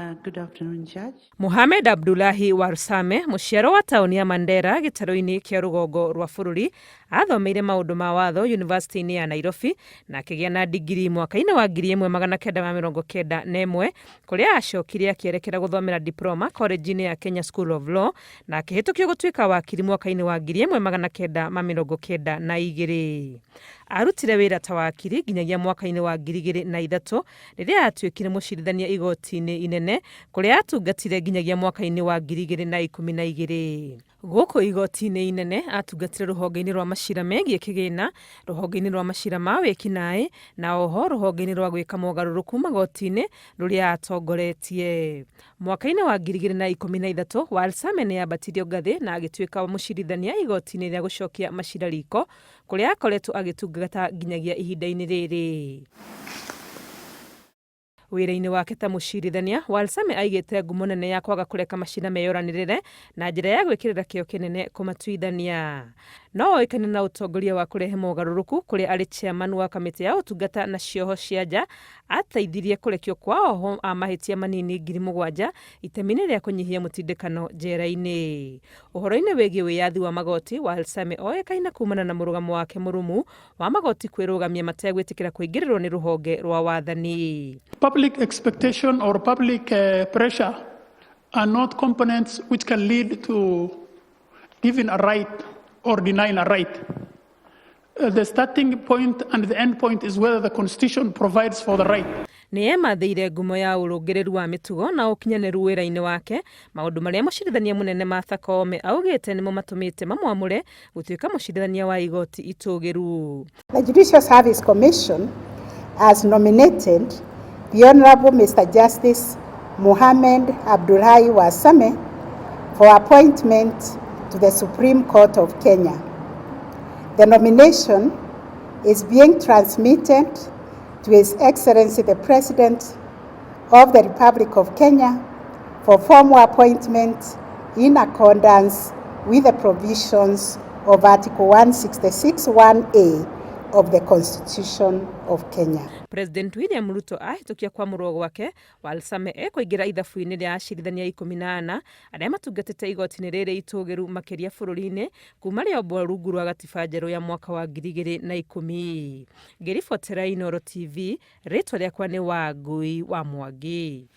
Good afternoon, Judge. Mohamed Abdullahi Warsame, muciaro wa tauni ya Mandera gitaro-ini kia rugongo rwa bururi, athomeire maundu ma watho University-ini ya Nairobi na akigia na digiri mwaka-ini wa 1991 kuria acokire akierekera guthomera diploma college-ini ya Kenya School of Law na akihitukio gutuika wakiri mwaka-ini wa 1992. Arutire wira ta wakiri nginyagia mwaka-ini wa 2003 riria atuikire mucirithania igoti-ini inene kuria atungatire nginyagia mwaka-ini wa 2012. Guku igoti-ini inene atungatire ruhonge-ini rwa macira megie kigina, ruhonge-ini rwa macira ma wikinae na oho ruhonge-ini rwa gwika mogaruruku magoti-ini ruria atongoretie. Mwaka-ini wa 2013 Warsame ni abatirio ngathi na agituika mucirithania igoti-ini ria gucokia macira riko kuria akoretwo agitungata nginyagia ihinda-ini riri. Wira-ini wake ta mucirithania, Warsame aigite ngumo nene ya kwaga kureka macira meyoranirire na njira ya gwikirira kio kinene kumatuithania. No oikane na utongoria wa kurehe mogaruruku kuri ari chairman wa kamiti ya utungata na cioho cia nja ateithirie kurekio kwa oho a mahitia manini 7,000 itemi-ini ria kunyihia mutindikano njera-ini. Uhoro-ini wigie wiyathi wa magoti, Warsame oikaine kumana na murugamo wake murumu wa magoti kwirugamia mategwitikira kuingirirwo ni ruhonge rwa wathani. Public expectation or public pressure are not components which can lead to giving a right or denying a right. The starting point and the end point is whether the Constitution provides for the right. Ni emathiire ngumo ya urungiriru wa mitugo na ukinyaniru wira-ini wake, maundu maria mucirithania munene Martha Koome augite nimo matumite mamwamure gutuika mucirithania wa igoti itugiru. The Judicial Service Commission has nominated the Honorable Mr. Justice Mohamed Abdullahi Warsame for appointment to the Supreme Court of Kenya. The nomination is being transmitted to His Excellency the President of the Republic of Kenya for formal appointment in accordance with the provisions of Article 166(1)(a) of the Constitution of Kenya. President William Ruto ahitukia kwa murogo wake, Warsame ekuingira ithabu-ini ria acirithania 14 aria matungatite igoti-ini riri itugiru makiria bururi-ini kuma riombwo rungu rwa gatiba njeru ya mwaka wa 2010. Ngiribotera Inooro TV, ritwa riakwa ni Wangui wa Mwangi.